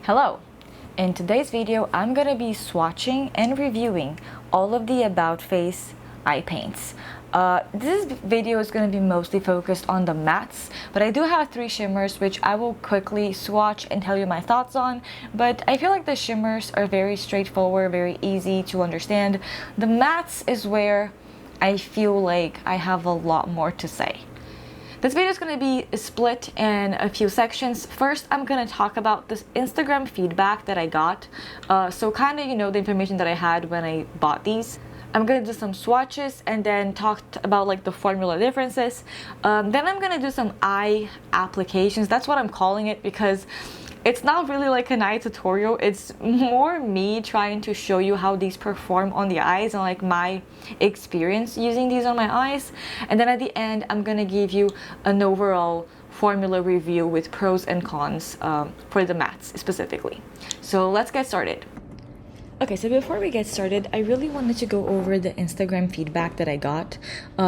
Hello! In today's video, I'm gonna be swatching and reviewing all of the About Face eye paints. This video is going to be mostly focused on the mattes, but I do have 3 shimmers which I will quickly swatch and tell you my thoughts on. But I feel like the shimmers are very straightforward, very easy to understand. The mattes is where I feel like I have a lot more to say. This video is going to be split in a few sections. First, I'm going to talk about this Instagram feedback that I got. So kind of, the information that I had when I bought these. I'm going to do some swatches and then talk about like the formula differences. Then I'm going to do some eye applications. That's what I'm calling it because it's not really like an eye tutorial. It's more me trying to show you how these perform on the eyes and like my experience using these on my eyes. And then at the end, I'm gonna give you an overall formula review with pros and cons for the mattes specifically. So let's get started. Okay, so before we get started, I really wanted to go over the Instagram feedback that I got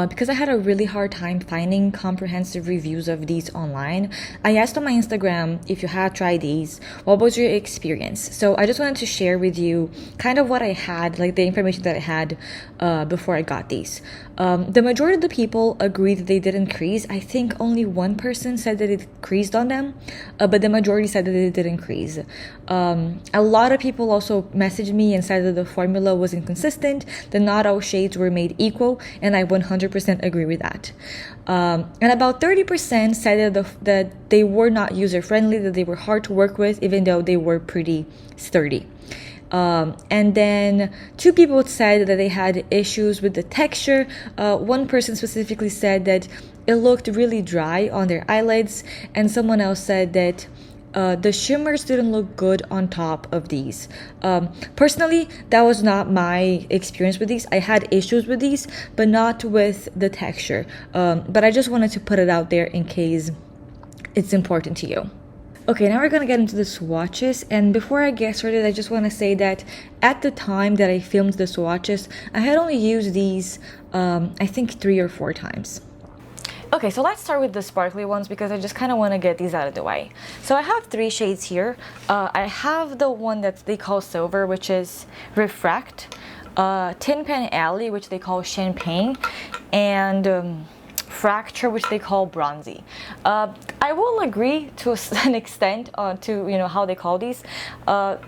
because I had a really hard time finding comprehensive reviews of these online. I asked on my Instagram if you had tried these, what was your experience? So I just wanted to share with you kind of what I had, like the information that I had before I got these. The majority of the people agreed that they didn't crease. I think only one person said that it creased on them, but the majority said that it didn't crease. A lot of people also messaged me and said that the formula was inconsistent, that not all shades were made equal, and I 100% agree with that. And about 30% said that they were not user-friendly, that they were hard to work with, even though they were pretty sturdy. And then 2 people said that they had issues with the texture. One person specifically said that it looked really dry on their eyelids, and someone else said that the shimmers didn't look good on top of these. Personally, that was not my experience with these. I had issues with these, but not with the texture. But I just wanted to put it out there in case it's important to you. Okay, now we're gonna get into the swatches, and before I get started, I just want to say that at the time that I filmed the swatches, I had only used these, I think 3 or 4 times. Okay, so let's start with the sparkly ones because I just kind of want to get these out of the way. So I have 3 shades here. I have the one that they call silver, which is Refract, Tin Pan Alley, which they call champagne, and Fracture, which they call bronzy. I will agree to an extent to how they call these.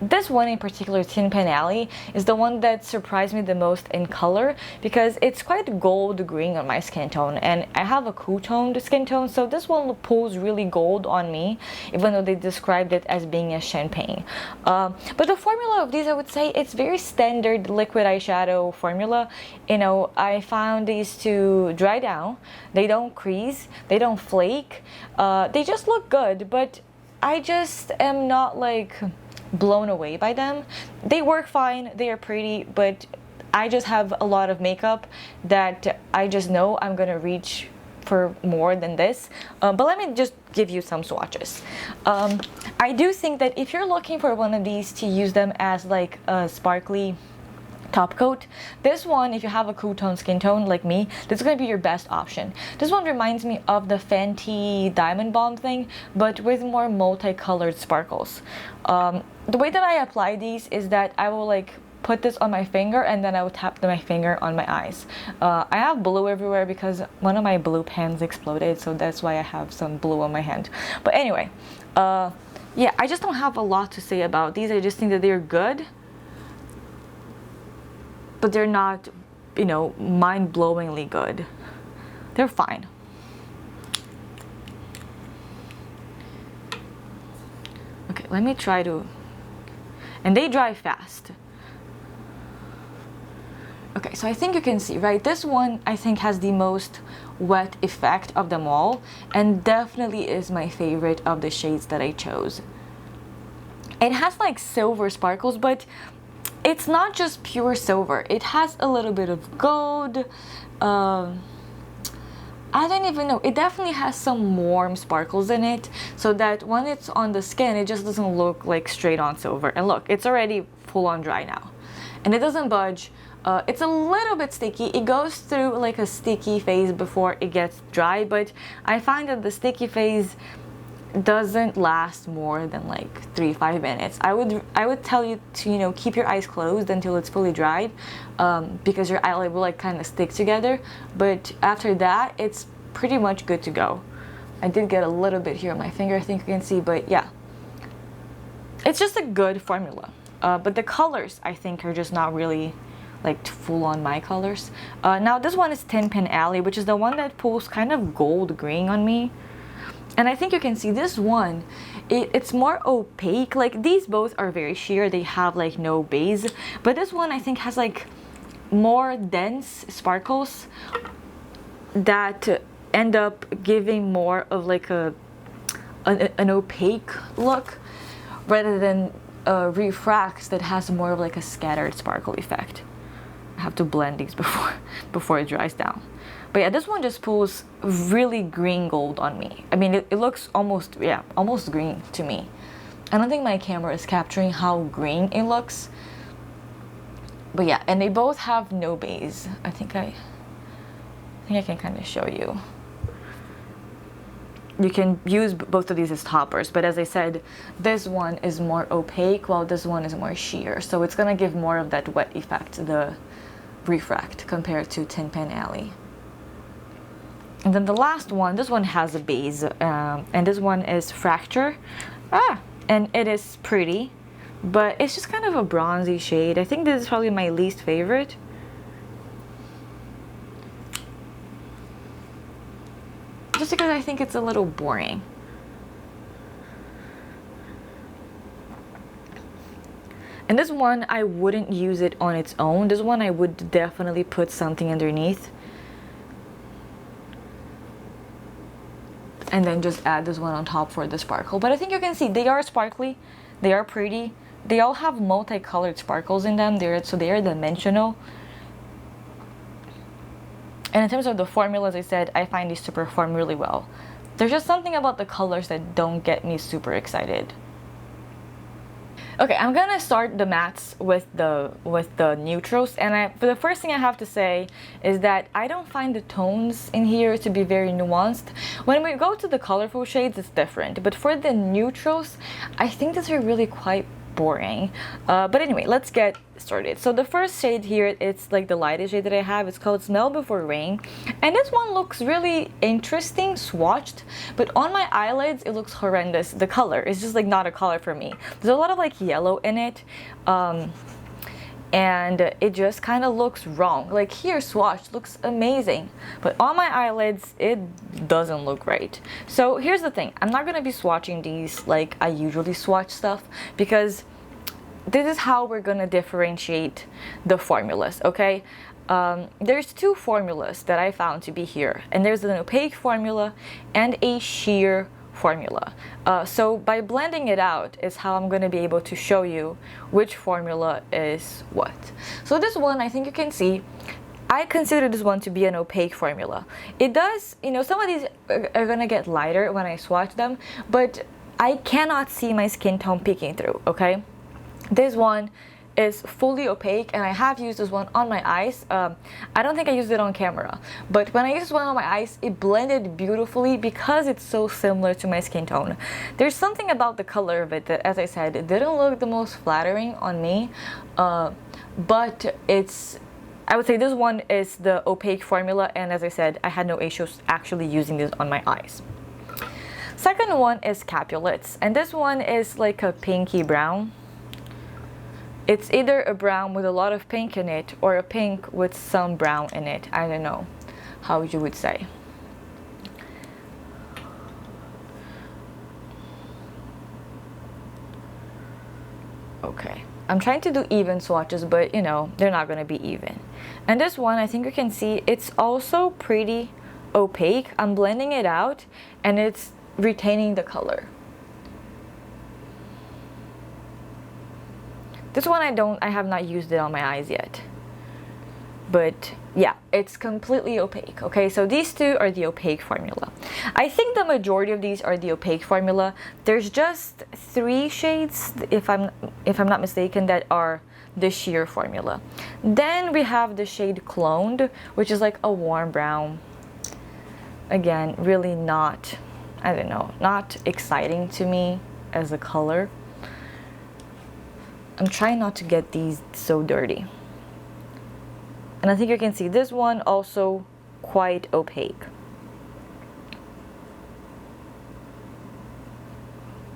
This one in particular, Tin Pan Alley, is the one that surprised me the most in color because it's quite gold green on my skin tone, and I have a cool toned skin tone, so this one pulls really gold on me, even though they described it as being a champagne. But the formula of these, I would say it's very standard liquid eyeshadow formula. I found these to dry down. They don't crease, they don't flake, they just look good, but I just am not like blown away by them. They work fine, they are pretty, but I just have a lot of makeup that I just know I'm gonna reach for more than this. But let me just give you some swatches. I do think that if you're looking for one of these to use them as like a sparkly top coat, this one, if you have a cool tone skin tone like me, this is going to be your best option. This one reminds me of the Fenty Diamond Bomb thing, but with more multicolored sparkles. The way that I apply these is that I will like put this on my finger and then I will tap my finger on my eyes. I have blue everywhere because one of my blue pens exploded, so that's why I have some blue on my hand. But anyway, yeah, I just don't have a lot to say about these. I just think that they're good, but they're not, mind-blowingly good. They're fine. Okay, let me try to... And they dry fast. Okay, so I think you can see, right? This one, I think, has the most wet effect of them all, and definitely is my favorite of the shades that I chose. It has, like, silver sparkles, but it's not just pure silver. It has a little bit of gold. I don't even know. It definitely has some warm sparkles in it, so that when it's on the skin, it just doesn't look like straight on silver. And look, it's already full on dry now. And it doesn't budge. It's a little bit sticky. It goes through like a sticky phase before it gets dry, but I find that the sticky phase doesn't last more than like 3-5 minutes. I would tell you to, you know, keep your eyes closed until it's fully dried, because your eyelid will like kind of stick together, but after that it's pretty much good to go. I did get a little bit here on my finger, I think you can see, but yeah, it's just a good formula. But the colors I think are just not really like full on my colors. Now this one is Tin Pan Alley, which is the one that pulls kind of gold green on me. And I think you can see this one, it's more opaque. Like these both are very sheer, they have like no base, but this one I think has like more dense sparkles that end up giving more of like an opaque look, rather than Refracts that has more of like a scattered sparkle effect. I have to blend these before it dries down. But yeah, this one just pulls really green gold on me. I mean, it looks almost, yeah, almost green to me. I don't think my camera is capturing how green it looks. But yeah, and they both have no base. I think I can kind of show you. You can use both of these as toppers, but as I said, this one is more opaque while this one is more sheer. So it's gonna give more of that wet effect, the Refract, compared to Tin Pan Alley. And then the last one, this one has a base, and this one is Fracture. And it is pretty, but it's just kind of a bronzy shade. I think this is probably my least favorite. Just because I think it's a little boring. And this one, I wouldn't use it on its own. This one I would definitely put something underneath. And then just add this one on top for the sparkle. But I think you can see they are sparkly, they are pretty, they all have multicolored sparkles in them, so they are dimensional. And in terms of the formula, as I said, I find these to perform really well. There's just something about the colors that don't get me super excited. Okay, I'm gonna start the mattes with the neutrals, and for the first thing I have to say is that I don't find the tones in here to be very nuanced. When we go to the colorful shades, it's different, but for the neutrals, I think these are really quite boring. But anyway, let's get started. So the first shade here, it's like the lightest shade that I have. It's called Smell Before Rain, and this one looks really interesting swatched, but on my eyelids it looks horrendous. The color is just like not a color for me. There's a lot of like yellow in it, and it just kind of looks wrong. Like here swatched looks amazing, but on my eyelids it doesn't look great. So here's the thing, I'm not gonna be swatching these like I usually swatch stuff, because this is how we're gonna differentiate the formulas, okay? There's two formulas that I found to be here, and there's an opaque formula and a sheer formula. So by blending it out is how I'm going to be able to show you which formula is what. So this one, I think you can see, I consider this one to be an opaque formula. It does, you know, some of these are going to get lighter when I swatch them, but I cannot see my skin tone peeking through, okay? This one is fully opaque, and I have used this one on my eyes. I don't think I used it on camera, but when I used this one on my eyes, it blended beautifully because it's so similar to my skin tone. There's something about the color of it that, as I said, it didn't look the most flattering on me, but I would say this one is the opaque formula, and as I said, I had no issues actually using this on my eyes. Second one is Capulets, and this one is like a pinky brown. It's either a brown with a lot of pink in it or a pink with some brown in it. I don't know how you would say. Okay, I'm trying to do even swatches, but you know, they're not going to be even. And this one, I think you can see, it's also pretty opaque. I'm blending it out and it's retaining the color. This one I have not used it on my eyes yet. But yeah, it's completely opaque, okay? So these two are the opaque formula. I think the majority of these are the opaque formula. There's just 3 shades, if I'm not mistaken, that are the sheer formula. Then we have the shade Cloned, which is like a warm brown. Again, really not, I don't know, not exciting to me as a color. I'm trying not to get these so dirty. And I think you can see this one also quite opaque.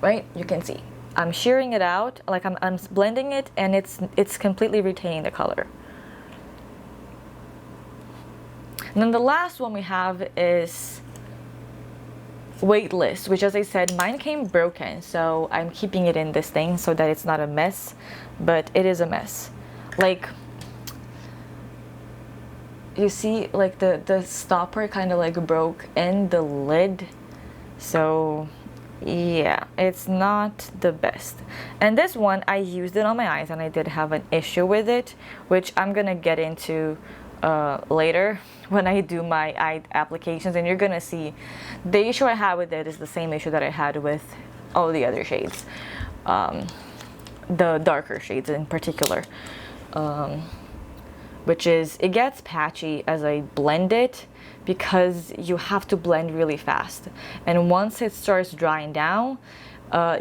Right? You can see. I'm shearing it out, like I'm blending it, and it's completely retaining the color. And then the last one we have is Weightless, which, as I said, mine came broken, so I'm keeping it in this thing so that it's not a mess, but it is a mess. Like, you see, like the stopper kind of like broke in the lid, so yeah, it's not the best. And this one, I used it on my eyes and I did have an issue with it, which I'm gonna get into later when I do my eye applications, and you're gonna see the issue I had with it is the same issue that I had with all the other shades, the darker shades in particular, which is it gets patchy as I blend it, because you have to blend really fast, and once it starts drying down,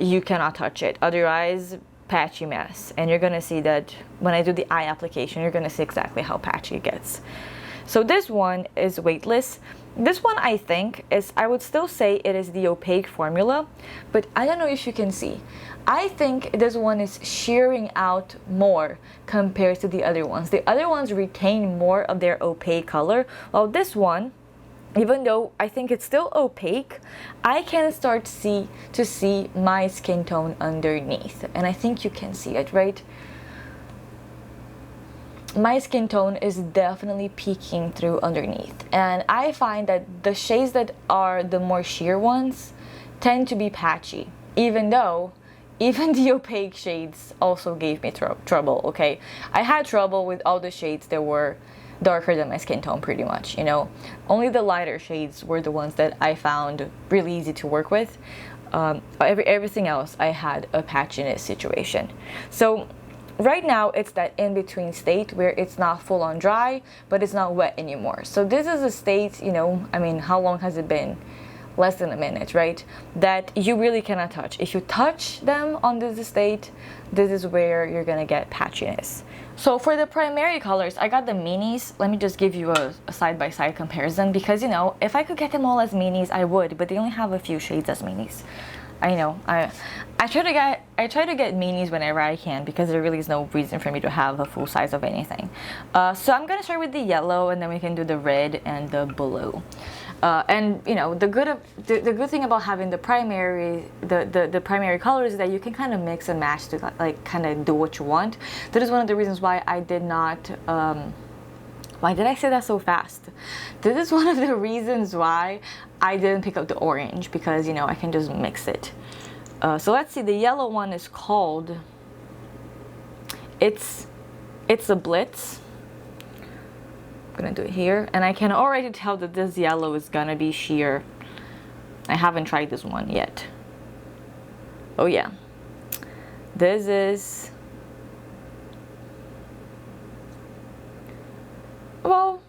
you cannot touch it, otherwise patchy mess. And you're gonna see that when I do the eye application, you're gonna see exactly how patchy it gets. So this one is Weightless. This one, I think, is, I would still say it is the opaque formula, but I don't know if you can see. I think this one is shearing out more compared to the other ones. The other ones retain more of their opaque color, while this one, even though I think it's still opaque, I can start to see my skin tone underneath, and I think you can see it, right? My skin tone is definitely peeking through underneath, and I find that the shades that are the more sheer ones tend to be patchy, even though even the opaque shades also gave me trouble, okay? I had trouble with all the shades that were darker than my skin tone, pretty much, you know. Only the lighter shades were the ones that I found really easy to work with. Everything else, I had a patchiness situation. So right now, it's that in-between state where it's not full on dry, but it's not wet anymore. So this is a state, you know, I mean, how long has it been? Less than a minute, right? That you really cannot touch. If you touch them on this state, this is where you're gonna get patchiness. So for the primary colors, I got the minis. Let me just give you a side-by-side comparison, because, you know, if I could get them all as minis, I would, but they only have a few shades as minis. I know. I try to get minis whenever I can, because there really is no reason for me to have a full size of anything. So I'm gonna start with the yellow, and then we can do the red and the blue. And you know, the good thing about having the primary colors is that you can kind of mix and match to like kind of do what you want. That is one of the reasons why I did not. Why did I say that so fast? This is one of the reasons why I didn't pick up the orange, because, you know, I can just mix it. So let's see. The yellow one is called. It's a Blitz. I'm gonna do it here, and I can already tell that this yellow is gonna be sheer. I haven't tried this one yet. Oh yeah, this is, well,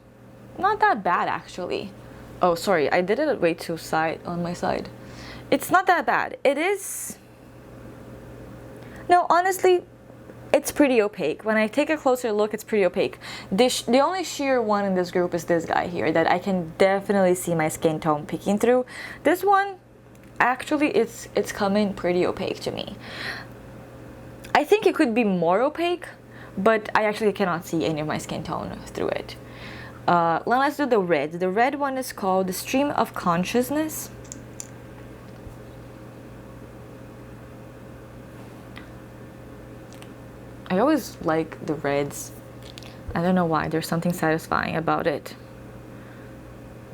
not that bad actually. Oh, sorry, I did it way too on my side. It's not that bad. It is, no, honestly, it's pretty opaque. When I take a closer look, it's pretty opaque. The only sheer one in this group is this guy here, that I can definitely see my skin tone peeking through. This one, actually, it's coming pretty opaque to me. I think it could be more opaque, but I actually cannot see any of my skin tone through it. Let's do the red. The red one is called the Stream of Consciousness. I always like the reds. I don't know why. There's something satisfying about it.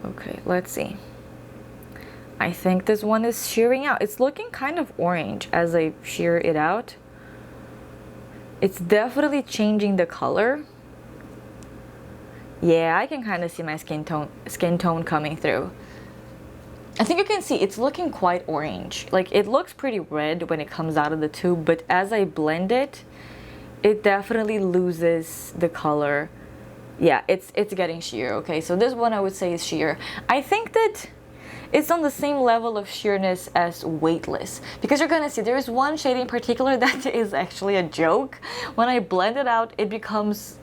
Okay, let's see. I think this one is shearing out. It's looking kind of orange as I shear it out. It's definitely changing the color. Yeah, I can kind of see my skin tone coming through. I think you can see it's looking quite orange. Like, it looks pretty red when it comes out of the tube, but as I blend it, it definitely loses the color. Yeah, it's getting sheer. Okay, so this one I would say is sheer. I think that it's on the same level of sheerness as Weightless, because you're gonna see there's one shade in particular that is actually a joke. When I blend it out, it becomes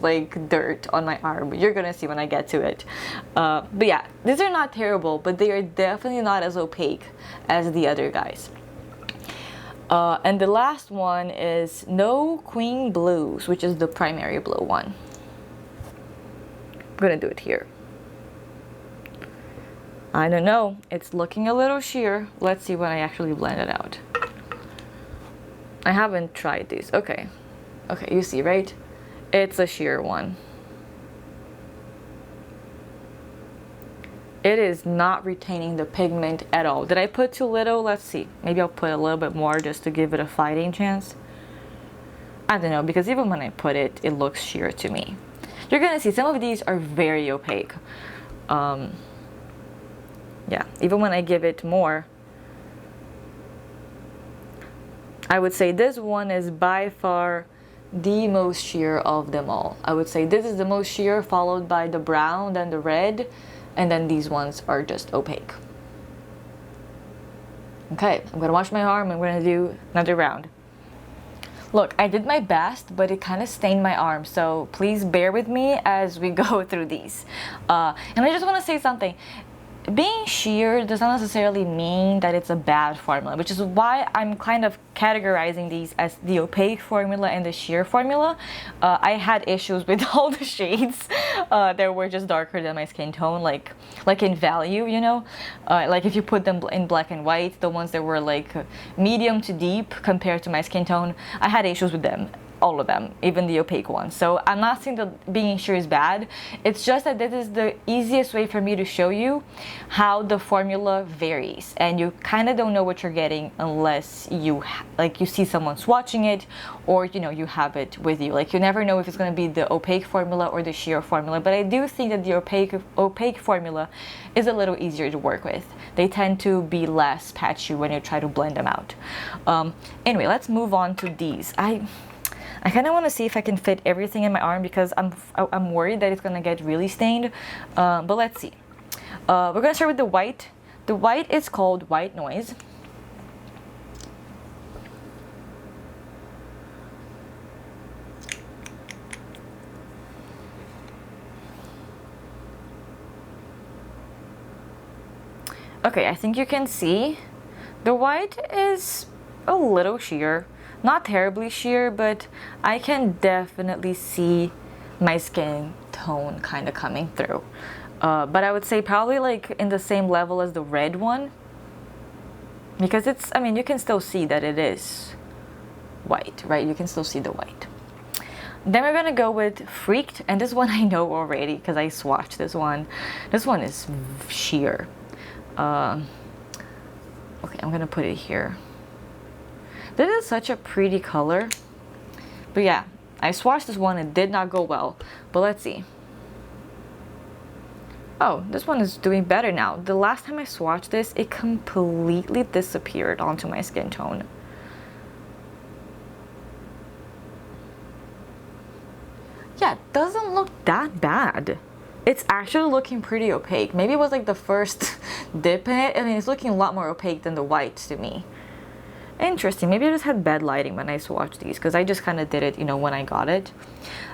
like dirt on my arm. You're gonna see when I get to it. But yeah, these are not terrible, but they are definitely not as opaque as the other guys. And the last one is No Queen Blues, which is the primary blue one. I'm gonna do it here. I don't know, it's looking a little sheer. Let's see when I actually blend it out. I haven't tried these. Okay, you see, right? It's a sheer one. It is not retaining the pigment at all. Did I put too little? Let's see. Maybe I'll put a little bit more just to give it a fighting chance. I don't know, because even when I put it, it looks sheer to me. You're gonna see some of these are very opaque. Yeah, even when I give it more, I would say this one is by far the most sheer of them all. I would say this is the most sheer, followed by the brown, then the red, and then these ones are just opaque. Okay, I'm gonna wash my arm and we're gonna do another round. Look, I did my best, but it kind of stained my arm, so please bear with me as we go through these. And I just want to say something. Being sheer does not necessarily mean that it's a bad formula, which is why I'm kind of categorizing these as the opaque formula and the sheer formula. I had issues with all the shades that were just darker than my skin tone, like in value, you know? Like if you put them in black and white, the ones that were like medium to deep compared to my skin tone, I had issues with them. All of them, even the opaque ones. So I'm not saying that being sheer is bad. It's just that this is the easiest way for me to show you how the formula varies, and you kind of don't know what you're getting unless you see someone swatching it, or you know, you have it with you. Like you never know if it's going to be the opaque formula or the sheer formula. But I do think that the opaque formula is a little easier to work with. They tend to be less patchy when you try to blend them out. Anyway, let's move on to these. I kind of want to see if I can fit everything in my arm, because I'm worried that it's going to get really stained. But let's see. We're going to start with the white. The white is called White Noise. Okay, I think you can see the white is a little sheer. Not terribly sheer, but I can definitely see my skin tone kind of coming through. But I would say probably like in the same level as the red one, because it's, I mean, you can still see that it is white, right? You can still see the white. Then we're gonna go with Freaked, and this one I know already because I swatched this one. This one is sheer. Okay, I'm gonna put it here. This is such a pretty color. But yeah, I swatched this one, it did not go well. But let's see. Oh, this one is doing better now. The last time I swatched this, it completely disappeared onto my skin tone. Yeah, it doesn't look that bad. It's actually looking pretty opaque. Maybe it was like the first dip in it. I mean, it's looking a lot more opaque than the white to me. Interesting. Maybe I just had bad lighting when I swatched these, because I just kind of did it, you know, when I got it.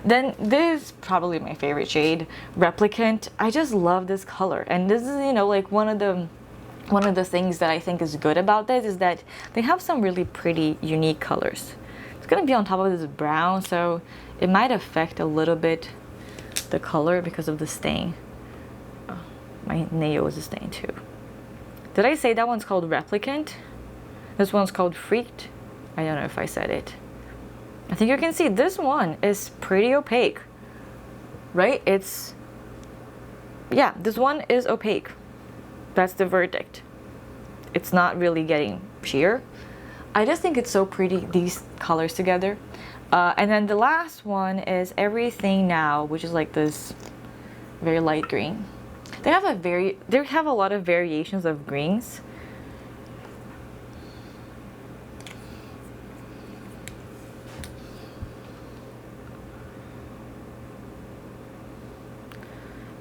Then this is probably my favorite shade, Replicant. I just love this color, and this is, you know, like one of the things that I think is good about this is that they have some really pretty, unique colors. It's gonna be on top of this brown, so it might affect a little bit the color because of the stain. Oh, my nail is a stain too. Did I say that one's called Replicant? This one's called Freaked. I don't know if I said it. I think you can see this one is pretty opaque, right? It's, yeah, this one is opaque. That's the verdict. It's not really getting sheer. I just think it's so pretty, these colors together. And then the last one is Everything Now, which is like this very light green. They have a lot of variations of greens.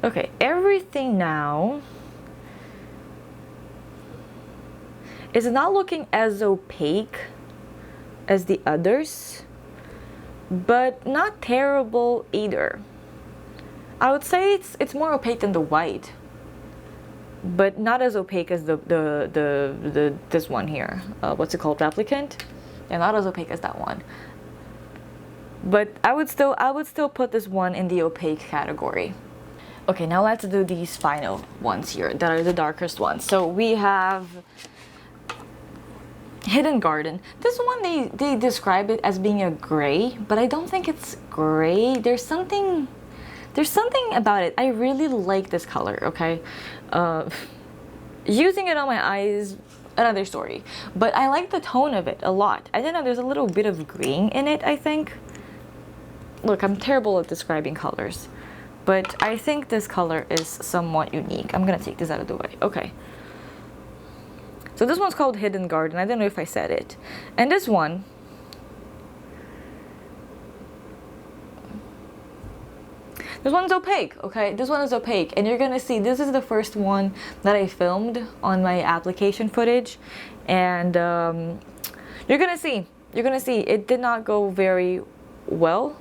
Okay, Everything Now It's not looking as opaque as the others, but not terrible either. I would say it's more opaque than the white, but not as opaque as this one here. What's it called? Replicant? Yeah, not as opaque as that one. But I would still put this one in the opaque category. Okay, now let's do these final ones here that are the darkest ones. So we have Hidden Garden. This one they describe it as being a gray, but I don't think it's gray. There's something about it. I really like this color, okay? Using it on my eyes, another story. But I like the tone of it a lot. I don't know, there's a little bit of green in it, I think. Look, I'm terrible at describing colors, but I think this color is somewhat unique. I'm gonna take this out of the way. Okay. So this one's called Hidden Garden. I don't know if I said it. And this one's opaque, okay? This one is opaque, and you're gonna see this is the first one that I filmed on my application footage, and you're gonna see it did not go very well.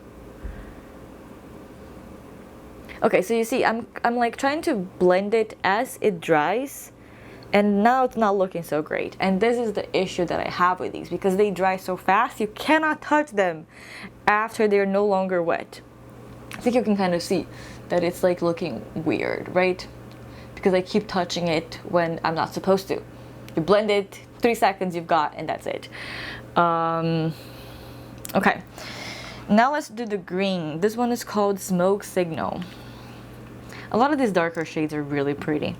Okay, so you see, I'm like trying to blend it as it dries, and now it's not looking so great. And this is the issue that I have with these, because they dry so fast, you cannot touch them after they're no longer wet. I think you can kind of see that it's like looking weird, right? Because I keep touching it when I'm not supposed to. You blend it, 3 seconds you've got, and that's it. Okay, now let's do the green. This one is called Smoke Signal. A lot of these darker shades are really pretty.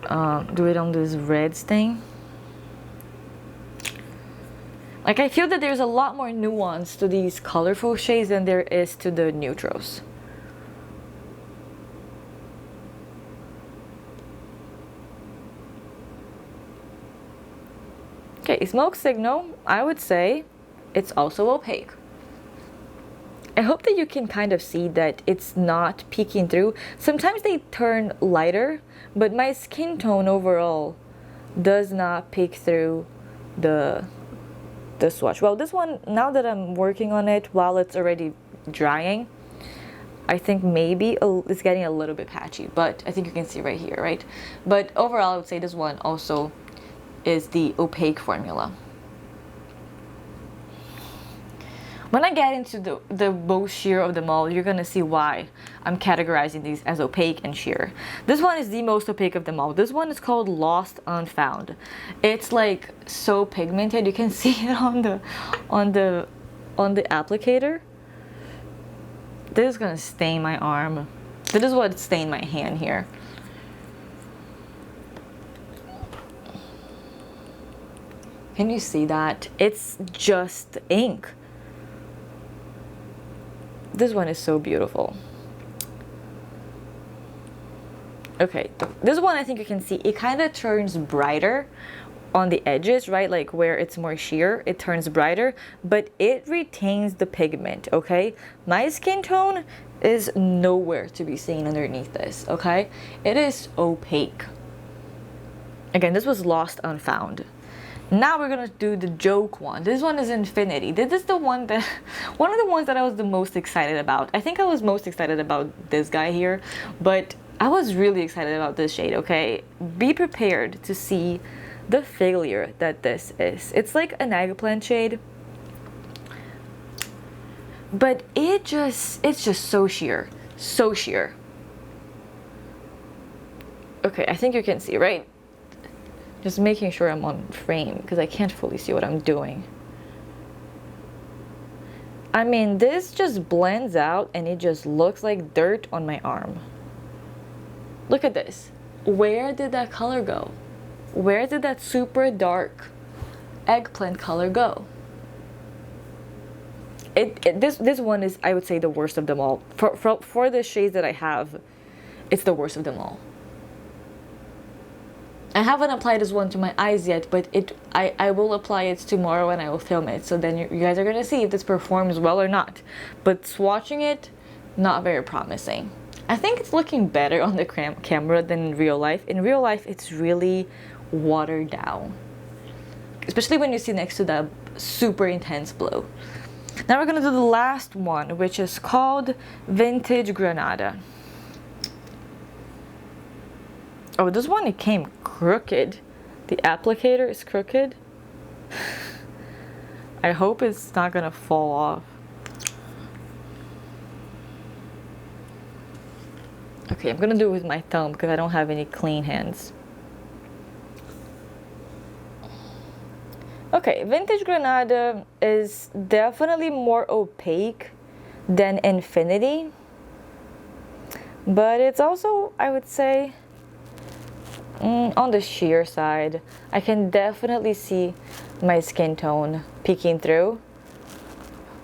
Do it on this reds thing. Like, I feel that there's a lot more nuance to these colorful shades than there is to the neutrals. Okay, Smoke Signal, I would say it's also opaque. I hope that you can kind of see that it's not peeking through. Sometimes they turn lighter, but my skin tone overall does not peek through the swatch. Well, this one, now that I'm working on it while it's already drying, I think maybe it's getting a little bit patchy, but I think you can see right here, right? But overall, I would say this one also is the opaque formula. When I get into the most sheer of them all, you're gonna see why I'm categorizing these as opaque and sheer. This one is the most opaque of them all. This one is called Lost Unfound. It's like so pigmented. You can see it on the applicator. This is gonna stain my arm. This is what stained my hand here. Can you see that? It's just ink. This one is so beautiful. Okay, this one I think you can see, it kind of turns brighter on the edges, right? Like where it's more sheer, it turns brighter, but it retains the pigment, okay? My skin tone is nowhere to be seen underneath this, okay? It is opaque. Again, this was Lost Unfound. Now we're gonna do the joke one. This one is Infinity. This is the one that, one of the ones that I was the most excited about. I think I was most excited about this guy here, but I was really excited about this shade, okay? Be prepared to see the failure that this is. It's like an eggplant shade, but it's just so sheer, so sheer. Okay, I think you can see, right? Just making sure I'm on frame because I can't fully see what I'm doing. I mean, this just blends out and it just looks like dirt on my arm. Look at this. Where did that color go? Where did that super dark eggplant color go? This one is, I would say, the worst of them all. For the shades that I have, it's the worst of them all. I haven't applied this one to my eyes yet, but I will apply it tomorrow and I will film it. So then you guys are gonna see if this performs well or not. But swatching it, not very promising. I think it's looking better on the camera than in real life. In real life, it's really watered down, especially when you see next to that super intense blue. Now we're gonna do the last one, which is called Vintage Granada. Oh, this one, it came crooked. The applicator is crooked. I hope it's not gonna fall off. Okay, I'm gonna do it with my thumb because I don't have any clean hands. Okay, Vintage Granada is definitely more opaque than Infinity, but it's also, I would say, on the sheer side. I can definitely see my skin tone peeking through.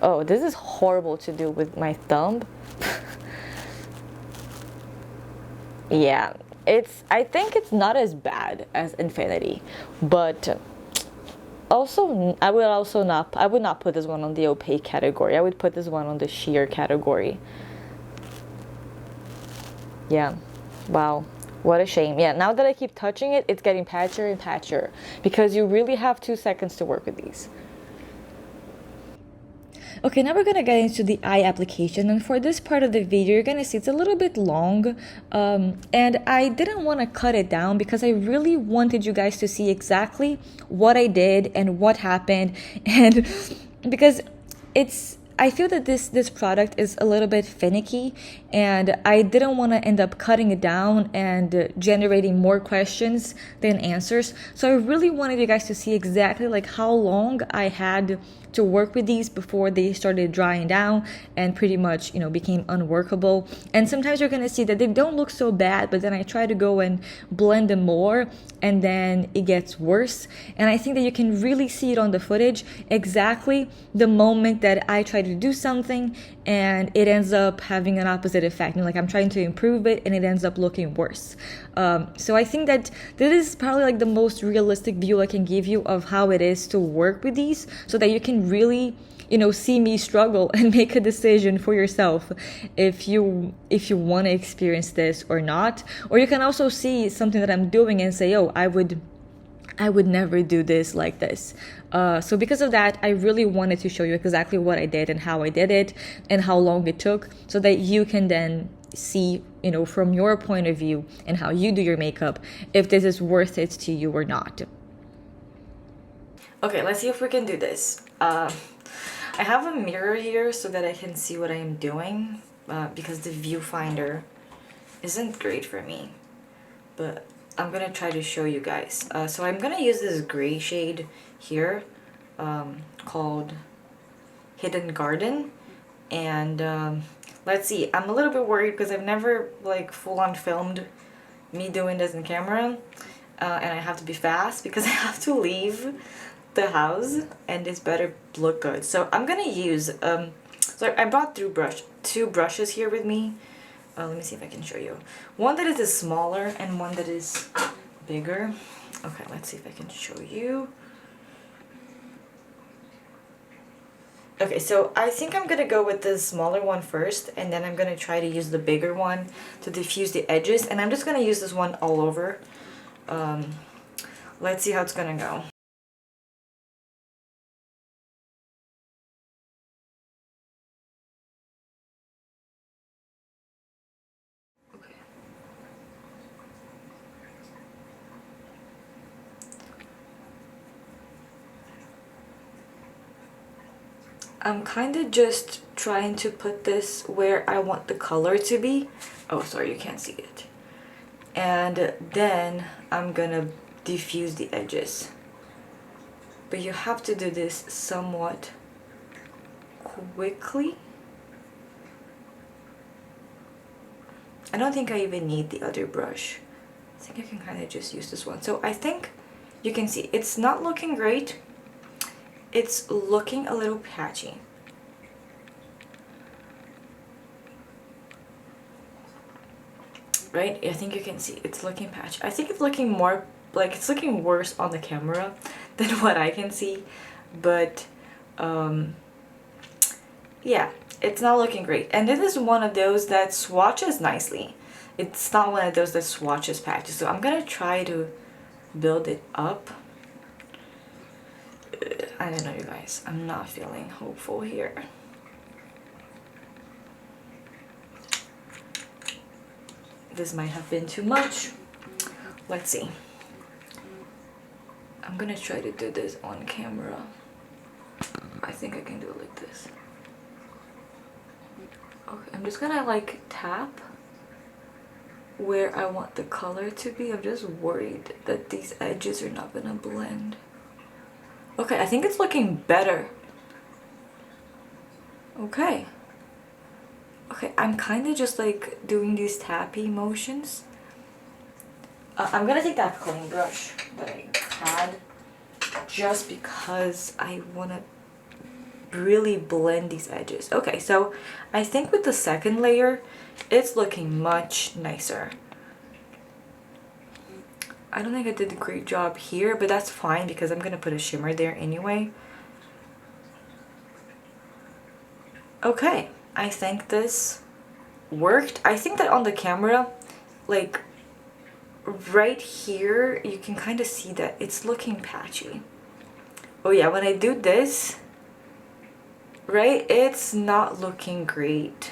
Oh, this is horrible to do with my thumb. Yeah, I think it's not as bad as Infinity, but also, I would not put this one on the opaque category. I would put this one on the sheer category. Yeah, wow, what a shame. Yeah, now that I keep touching it, it's getting patchier and patchier because you really have 2 seconds to work with these. Okay, now we're gonna get into the eye application, and for this part of the video, you're gonna see it's a little bit long, and I didn't want to cut it down because I really wanted you guys to see exactly what I did and what happened, and because I feel that this product is a little bit finicky, and I didn't want to end up cutting it down and generating more questions than answers. So I really wanted you guys to see exactly like how long I had to work with these before they started drying down and pretty much, you know, became unworkable. And sometimes you're gonna see that they don't look so bad, but then I try to go and blend them more and then it gets worse. And I think that you can really see it on the footage exactly the moment that I try to do something and it ends up having an opposite effect. You know, like I'm trying to improve it and it ends up looking worse. So I think that this is probably like the most realistic view I can give you of how it is to work with these, so that you can really, you know, see me struggle and make a decision for yourself if you want to experience this or not. Or you can also see something that I'm doing and say, oh, I would never do this like this. So because of that, I really wanted to show you exactly what I did and how I did it and how long it took, so that you can then see, you know, from your point of view and how you do your makeup, if this is worth it to you or not. Okay, let's see if we can do this. I have a mirror here so that I can see what I am doing, because the viewfinder isn't great for me, but I'm gonna try to show you guys. So I'm gonna use this gray shade here, called Hidden Garden, and let's see. I'm a little bit worried because I've never like full-on filmed me doing this in camera, and I have to be fast because I have to leave the house and this better look good. So I'm gonna use so I brought two brushes here with me. Let me see if I can show you. One that is smaller and one that is bigger. Okay, let's see if I can show you. Okay, so I think I'm gonna go with the smaller one first, and then I'm gonna try to use the bigger one to diffuse the edges, and I'm just gonna use this one all over. Let's see how it's gonna go. I'm kind of just trying to put this where I want the color to be. Oh, sorry, you can't see it. And then I'm gonna diffuse the edges. But you have to do this somewhat quickly. I don't think I even need the other brush. I think I can kind of just use this one. So I think you can see it's not looking great. It's looking a little patchy. Right? I think you can see it's looking patchy. I think it's looking more like it's looking worse on the camera than what I can see. But yeah, it's not looking great. And this is one of those that swatches nicely. It's not one of those that swatches patches. So I'm gonna try to build it up. I don't know, you guys. I'm not feeling hopeful here. This might have been too much. Let's see. I'm gonna try to do this on camera. I think I can do it like this. Okay, I'm just gonna like tap where I want the color to be. I'm just worried that these edges are not gonna blend. Okay, I think it's looking better. Okay. Okay, I'm kind of just like doing these tappy motions. I'm gonna take that clean brush that I had just because I want to really blend these edges. Okay, so I think with the second layer, it's looking much nicer. I don't think I did a great job here, but that's fine because I'm gonna put a shimmer there anyway. Okay, I think this worked. I think that on the camera, like right here, you can kind of see that it's looking patchy. Oh yeah, when I do this, right, it's not looking great.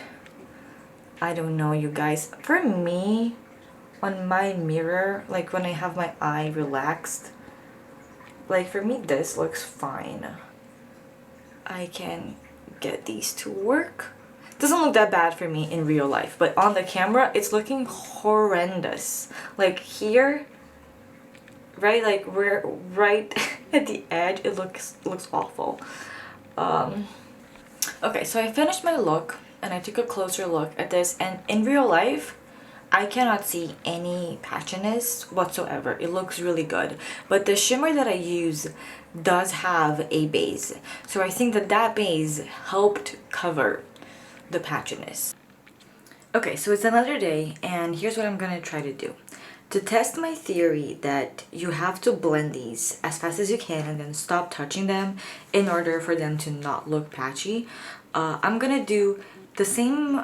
I don't know, you guys. For me, on my mirror, like when I have my eye relaxed, like for me this looks fine. I can get these to work. Doesn't look that bad for me in real life, but on the camera it's looking horrendous. Like here, right, like we're right at the edge, it looks awful. Okay, so I finished my look and I took a closer look at this, and in real life I cannot see any patchiness whatsoever. It looks really good, but the shimmer that I use does have a base, so I think that that base helped cover the patchiness. Okay, so it's another day and here's what I'm gonna try to do. To test my theory that you have to blend these as fast as you can and then stop touching them in order for them to not look patchy, I'm gonna do the same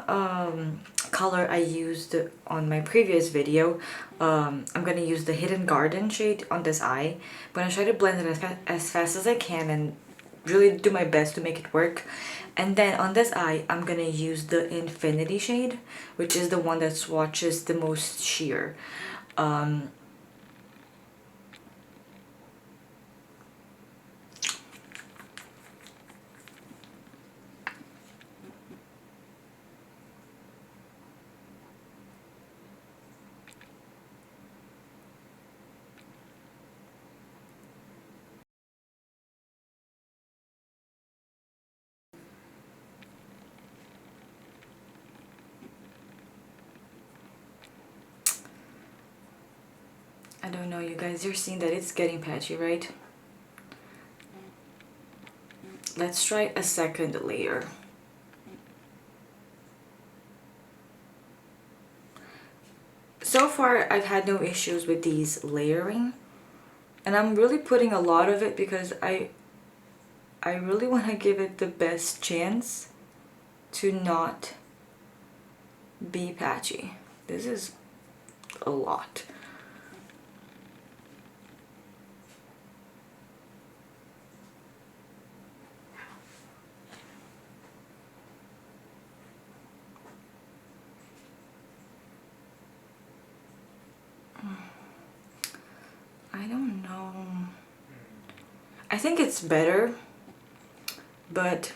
color I used on my previous video. I'm gonna use the Hidden Garden shade on this eye. I'm gonna try to blend it as fast as I can and really do my best to make it work. And then on this eye, I'm gonna use the Infinity shade, which is the one that swatches the most sheer. I don't know, you guys, you're seeing that it's getting patchy, right? Let's try a second layer. So far, I've had no issues with these layering, and I'm really putting a lot of it because I really want to give it the best chance to not be patchy. This is a lot. I don't know. I think it's better, but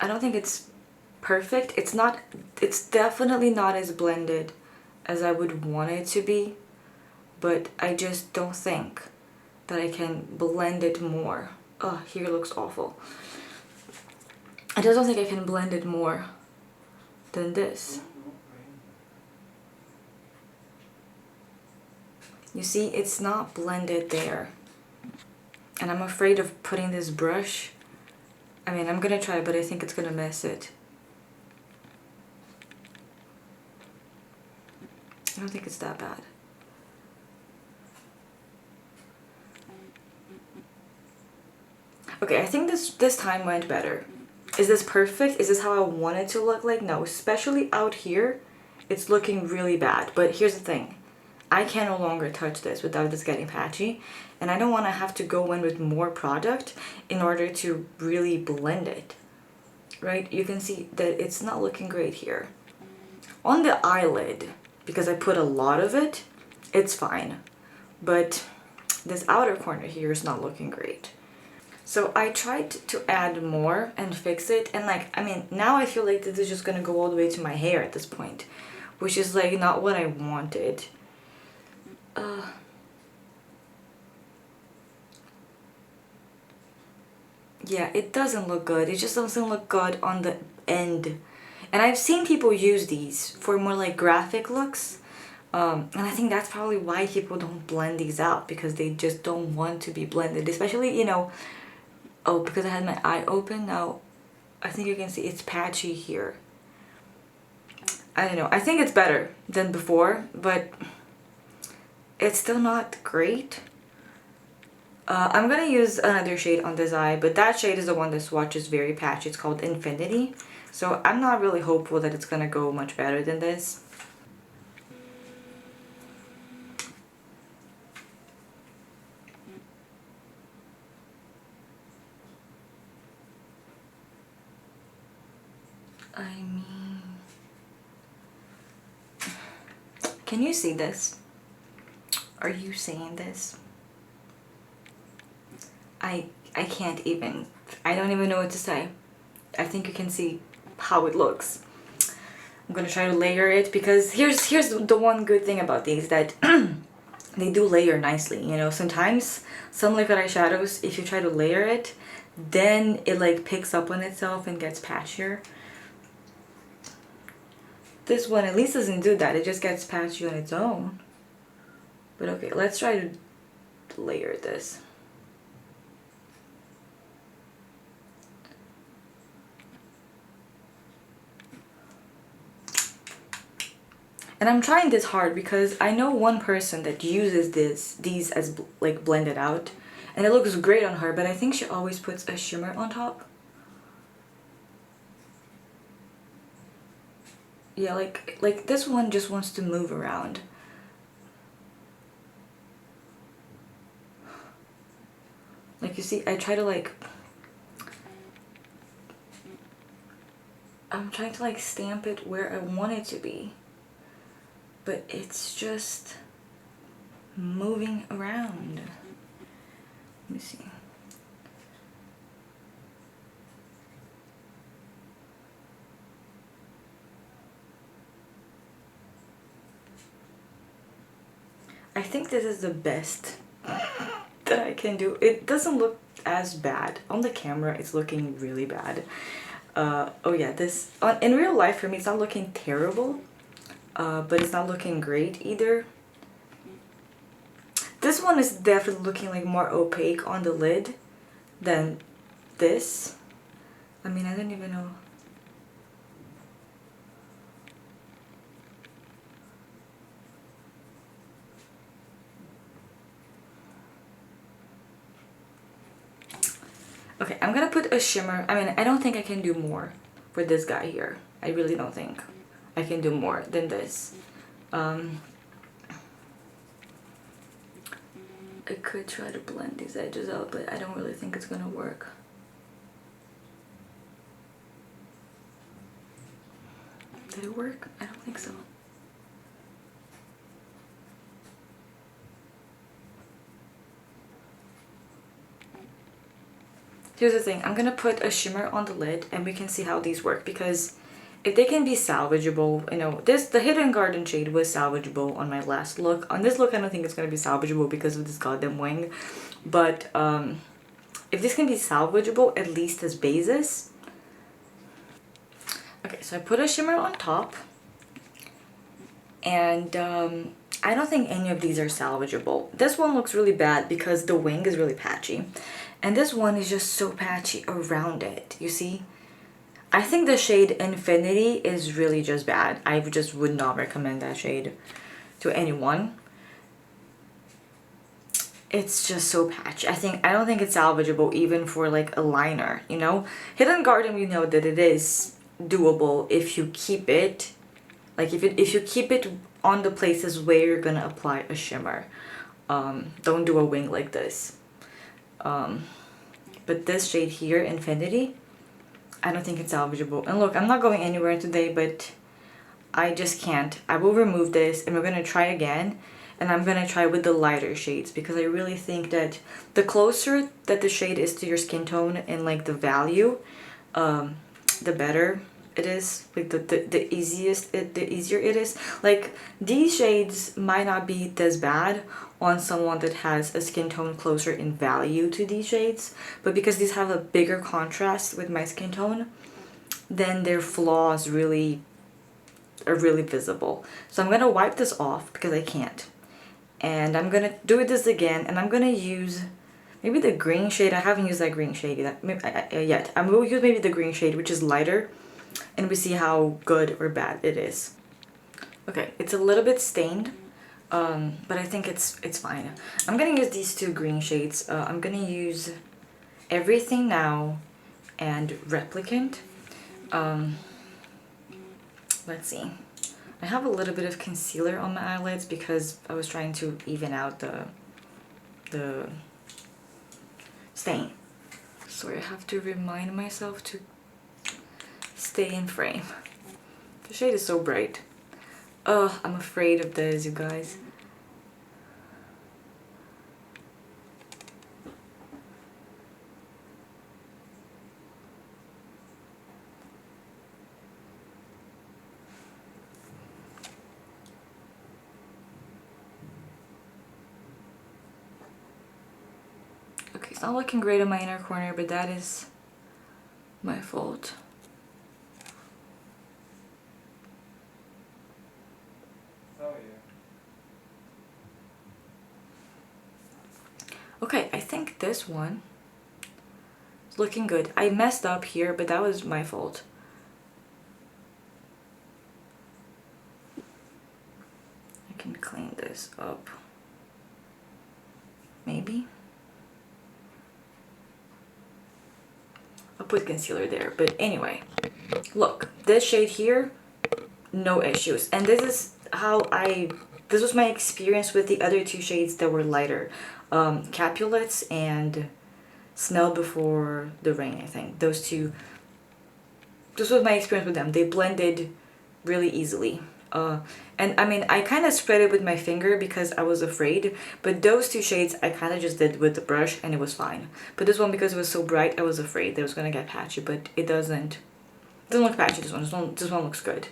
I don't think it's perfect. It's definitely not as blended as I would want it to be, but I just don't think that I can blend it more. Oh, here looks awful. I just don't think I can blend it more than this. You see, it's not blended there. And I'm afraid of putting this brush. I mean, I'm gonna try, but I think it's gonna mess it. I don't think it's that bad. Okay, I think this time went better. Is this perfect? Is this how I want it to look like? No, especially out here, it's looking really bad. But here's the thing. I can no longer touch this without this getting patchy. And I don't want to have to go in with more product in order to really blend it. Right? You can see that it's not looking great here. On the eyelid, because I put a lot of it, it's fine. But this outer corner here is not looking great. So I tried to add more and fix it, and like, I mean, now I feel like this is just gonna go all the way to my hair at this point, which is like not what I wanted. Yeah, it doesn't look good. It just doesn't look good on the end. And I've seen people use these for more like graphic looks. And I think that's probably why people don't blend these out, because they just don't want to be blended. Especially, you know, oh, because I had my eye open, now I think you can see it's patchy here. I don't know. I think it's better than before, but it's still not great. I'm gonna use another shade on this eye, but that shade is the one that swatches very patchy. It's called Infinity. So I'm not really hopeful that it's gonna go much better than this. I mean, can you see this? Are you seeing this? I can't even, I don't even know what to say. I think you can see how it looks. I'm gonna try to layer it, because here's the one good thing about these, that they do layer nicely, you know. Sometimes some liquid eyeshadows, if you try to layer it, then it like picks up on itself and gets patchier. This one at least doesn't do that, it just gets patchy on its own. But okay, let's try to layer this. And I'm trying this hard because I know one person that uses these as like blended out, and it looks great on her, but I think she always puts a shimmer on top. Yeah, like this one just wants to move around. Like, you see, I try to like, I'm trying to like stamp it where I want it to be, but it's just moving around. Let me see. I think this is the best that I can do. It doesn't look as bad. On the camera, it's looking really bad. Oh yeah, this, in real life for me, it's not looking terrible, but it's not looking great either. This one is definitely looking like more opaque on the lid than this. I mean, I don't even know. Okay, I'm gonna put a shimmer. I mean, I don't think I can do more for this guy here. I really don't think I can do more than this. I could try to blend these edges out, but I don't really think it's gonna work. Did it work? I don't think so. Here's the thing, I'm gonna put a shimmer on the lid and we can see how these work, because if they can be salvageable, you know, the Hidden Garden shade was salvageable on my last look. On this look, I don't think it's gonna be salvageable because of this goddamn wing. But if this can be salvageable, at least as bases. Okay, so I put a shimmer on top. And I don't think any of these are salvageable. This one looks really bad because the wing is really patchy. And this one is just so patchy around it, you see? I think the shade Infinity is really just bad. I just would not recommend that shade to anyone. It's just so patchy. I don't think it's salvageable even for like a liner, you know? Hidden Garden, we know that it is doable if you keep it Like if you keep it on the places where you're gonna apply a shimmer. Don't do a wing like this. But this shade here, Infinity, I don't think it's salvageable. And look, I'm not going anywhere today, but I just can't. I will remove this and we're gonna try again. And I'm gonna try with the lighter shades because I really think that the closer that the shade is to your skin tone and like the value, the better it is. Like the easier it is. Like these shades might not be as bad on someone that has a skin tone closer in value to these shades, but because these have a bigger contrast with my skin tone, then their flaws really are really visible. So I'm gonna wipe this off because I can't. And I'm gonna do this again, and I'm gonna use maybe the green shade. I haven't used that green shade yet. I'm gonna use maybe the green shade, which is lighter, and we see how good or bad it is. Okay, it's a little bit stained, but I think it's fine. I'm gonna use these two green shades. I'm gonna use Everything Now and Replicant. Let's see. I have a little bit of concealer on my eyelids because I was trying to even out the stain. So I have to remind myself to stay in frame. The shade is so bright. Oh, I'm afraid of this, you guys. Okay, it's not looking great in my inner corner, but that is my fault. Okay, I think this one is looking good. I messed up here, but that was my fault. I can clean this up. Maybe. I'll put concealer there, but anyway. Look, this shade here, no issues. And this is how this was my experience with the other two shades that were lighter. Capulets and Smell Before the Rain, I think. Those two, this was my experience with them. They blended really easily. And I mean, I kind of spread it with my finger because I was afraid, but those two shades I kind of just did with the brush and it was fine. But this one, because it was so bright, I was afraid that it was gonna get patchy, but it doesn't look patchy, this one looks good.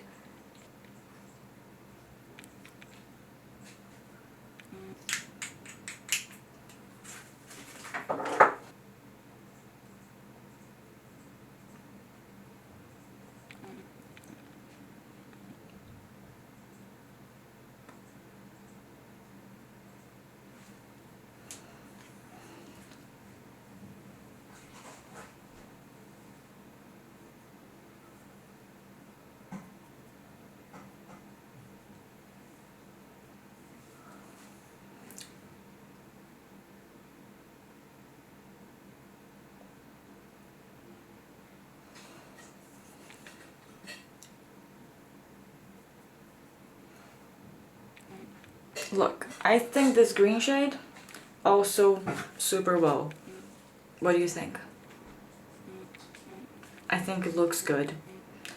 Look, I think this green shade also super well. What do you think? I think it looks good.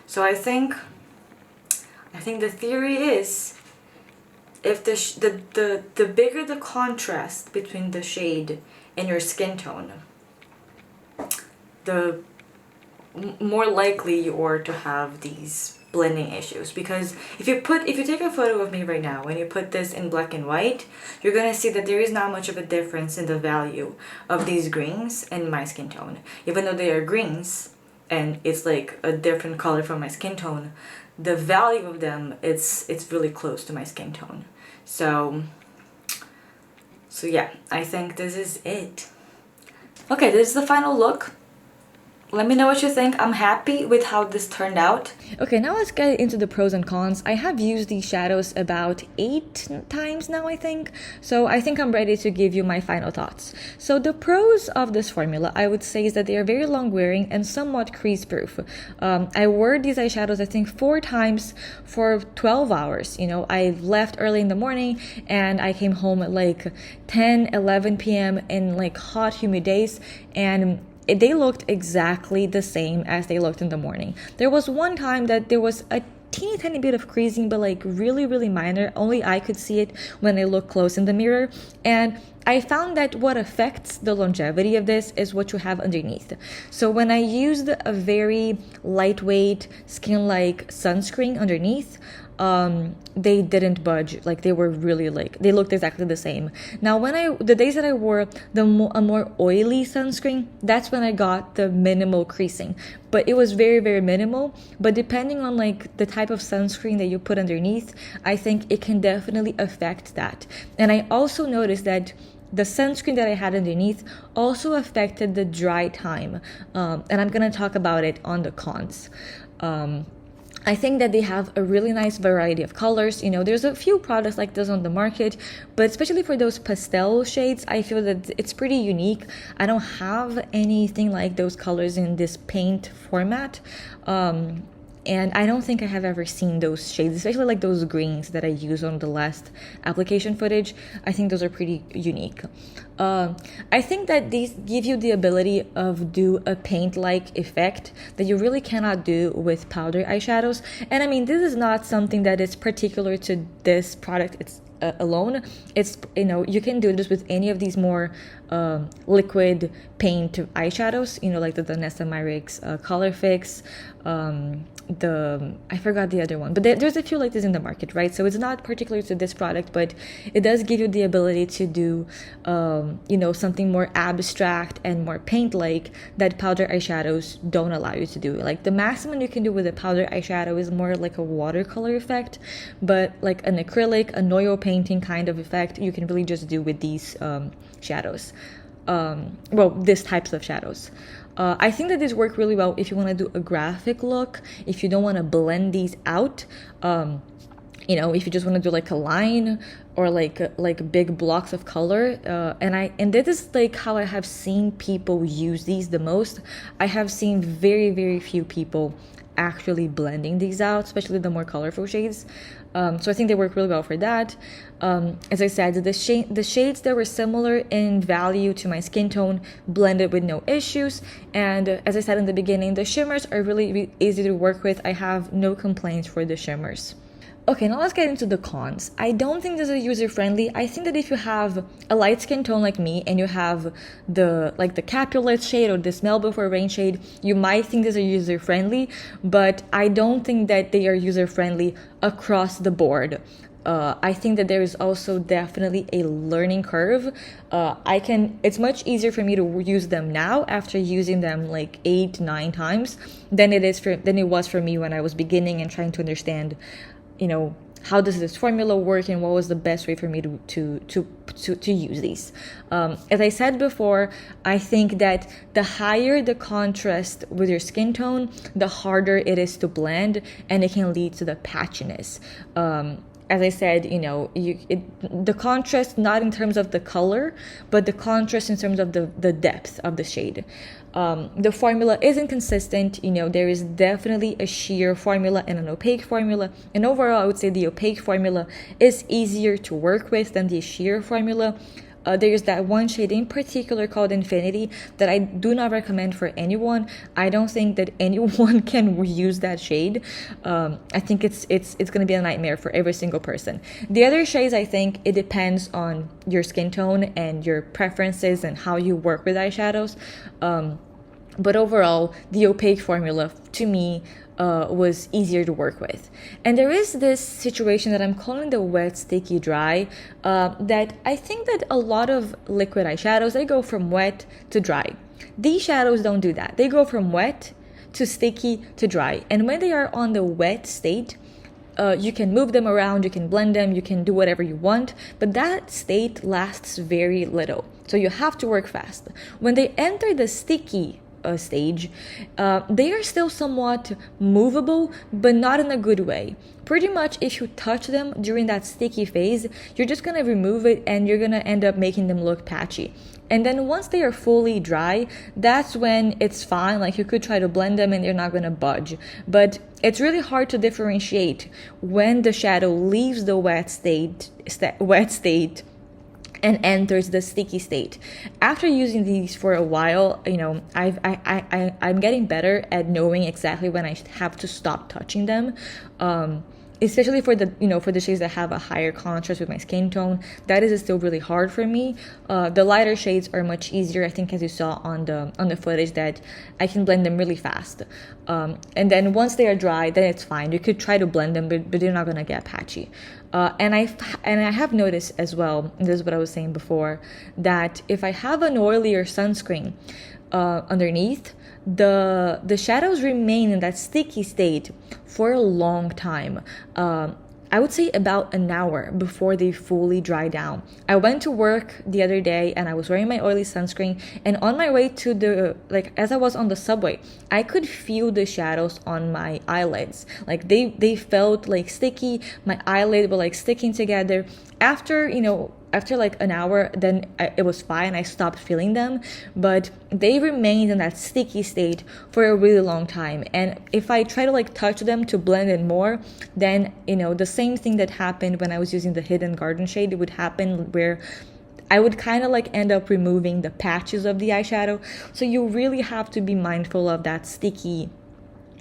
So I think the theory is if the bigger the contrast between the shade and your skin tone, the more likely you are to have these blending issues. Because if you take a photo of me right now and you put this in black and white, you're gonna see that there is not much of a difference in the value of these greens and my skin tone. Even though they are greens and it's like a different color from my skin tone, the value of them, it's really close to my skin tone. So yeah, I think this is it. Okay, this is the final look. Let me know what you think. I'm happy with how this turned out. Okay, now let's get into the pros and cons. I have used these shadows about 8 times now, I think. So I think I'm ready to give you my final thoughts. So the pros of this formula, I would say, is that they are very long wearing and somewhat crease proof. I wore these eyeshadows, I think, 4 times for 12 hours. You know, I left early in the morning and I came home at like 10, 11 p.m. in like hot, humid days, and they looked exactly the same as they looked in the morning. There was one time that there was a teeny tiny bit of creasing, but like really, really minor. Only I could see it when I looked close in the mirror. And I found that what affects the longevity of this is what you have underneath. So when I used a very lightweight skin-like sunscreen underneath, they didn't budge. Like they were really like, they looked exactly the same. Now the days that I wore a more oily sunscreen, that's when I got the minimal creasing, but it was very, very minimal. But depending on like the type of sunscreen that you put underneath, I think it can definitely affect that. And I also noticed that the sunscreen that I had underneath also affected the dry time. And I'm gonna talk about it on the cons. I think that they have a really nice variety of colors. You know, there's a few products like this on the market, but especially for those pastel shades, I feel that it's pretty unique. I don't have anything like those colors in this paint format. And I don't think I have ever seen those shades, especially like those greens that I used on the last application footage. I think those are pretty unique. I think that these give you the ability of do a paint-like effect that you really cannot do with powder eyeshadows. And I mean, this is not something that is particular to this product. It's alone. It's, you know, you can do this with any of these more liquid paint eyeshadows, you know, like the Danessa Myricks Color Fix, I forgot the other one, but there's a few like this in the market, right? So it's not particular to this product, but it does give you the ability to do you know, something more abstract and more paint-like that powder eyeshadows don't allow you to do. Like the maximum you can do with a powder eyeshadow is more like a watercolor effect, but like an acrylic, an oil painting kind of effect, you can really just do with these shadows. Well, these types of shadows. I think that these work really well if you want to do a graphic look, if you don't want to blend these out, you know, if you just want to do like a line or like big blocks of color. And this is like how I have seen people use these the most. I have seen very, very few people actually blending these out, especially the more colorful shades. So I think they work really well for that. As I said, the shades that were similar in value to my skin tone blended with no issues. And as I said in the beginning, the shimmers are really easy to work with. I have no complaints for the shimmers. Okay, now let's get into the cons. I don't think this is user-friendly. I think that if you have a light skin tone like me and you have the Capulets shade or the Smell Before Rain shade, you might think these are user-friendly, but I don't think that they are user-friendly across the board. I think that there is also definitely a learning curve. It's much easier for me to use them now after using them like 8-9 times than it was for me when I was beginning and trying to understand, you know, how does this formula work and what was the best way for me to use these. As I said before, I think that the higher the contrast with your skin tone, the harder it is to blend, and it can lead to the patchiness. As I said, you know, the contrast, not in terms of the color, but the contrast in terms of the depth of the shade. The formula isn't consistent. You know, there is definitely a sheer formula and an opaque formula. And overall, I would say the opaque formula is easier to work with than the sheer formula. There's that one shade in particular called Infinity that I do not recommend for anyone. I don't think that anyone can use that shade. I think it's going to be a nightmare for every single person. The other shades, I think it depends on your skin tone and your preferences and how you work with eyeshadows. But overall, the opaque formula to me was easier to work with. And there is this situation that I'm calling the wet, sticky, dry, that I think that a lot of liquid eyeshadows, they go from wet to dry. These shadows don't do that. They go from wet to sticky to dry. And when they are on the wet state, you can move them around, you can blend them, you can do whatever you want, but that state lasts very little. So you have to work fast. When they enter the sticky stage, they are still somewhat movable, but not in a good way. Pretty much if you touch them during that sticky phase, you're just gonna remove it and you're gonna end up making them look patchy. And then once they are fully dry, that's when it's fine. Like, you could try to blend them and they're not gonna budge. But it's really hard to differentiate when the shadow leaves the wet state and enters the sticky state. After using these for a while, you know, I'm getting better at knowing exactly when I have to stop touching them. Especially for the, you know, for the shades that have a higher contrast with my skin tone, that is still really hard for me. The lighter shades are much easier, I think, as you saw on the footage, that I can blend them really fast. And then once they are dry, then it's fine. You could try to blend them, but they're not gonna get patchy. And I have noticed as well, and this is what I was saying before, that if I have an oilier sunscreen underneath, the shadows remain in that sticky state for a long time. I would say about an hour before they fully dry down. I went to work the other day and I was wearing my oily sunscreen, and on my way to the, like, as I was on the subway, I could feel the shadows on my eyelids. Like, they felt like sticky. My eyelid were like sticking together. After, you know, after like an hour, then it was fine. I stopped feeling them, but they remained in that sticky state for a really long time. And if I try to like touch them to blend it more, then, you know, the same thing that happened when I was using the Hidden Garden shade, it would happen where I would kind of like end up removing the patches of the eyeshadow. So you really have to be mindful of that sticky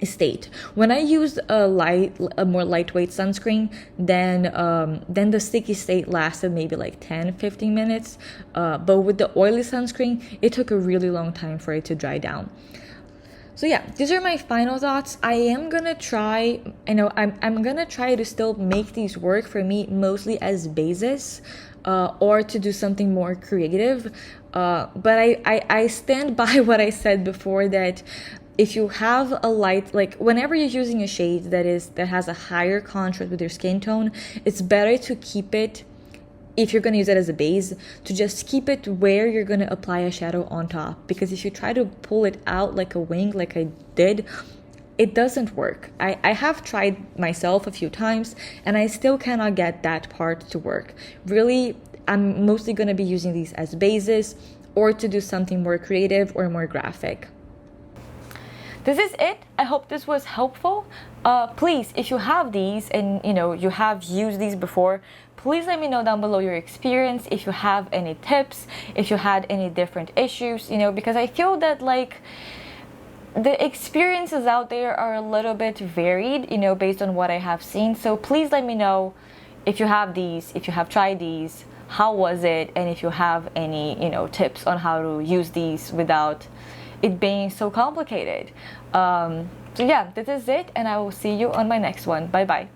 state. When I used a more lightweight sunscreen, then the sticky state lasted maybe like 10-15 minutes, but with the oily sunscreen, it took a really long time for it to dry down. So yeah, these are my final thoughts. I am gonna try, I'm gonna try to still make these work for me, mostly as bases, or to do something more creative, but I stand by what I said before, that if you have a light, like whenever you're using a shade that has a higher contrast with your skin tone, it's better to keep it, if you're going to use it as a base, to just keep it where you're going to apply a shadow on top. Because if you try to pull it out like a wing, like I did, it doesn't work. I have tried myself a few times and I still cannot get that part to work. Really, I'm mostly going to be using these as bases or to do something more creative or more graphic. This is it. I hope this was helpful. Please, if you have these and you have used these before, please let me know down below your experience, if you have any tips, if you had any different issues, because I feel that like the experiences out there are a little bit varied, based on what I have seen. So please let me know if you have these, if you have tried these, how was it, and if you have any, tips on how to use these without it being so complicated. So yeah, this is it, and I will see you on my next one. Bye bye.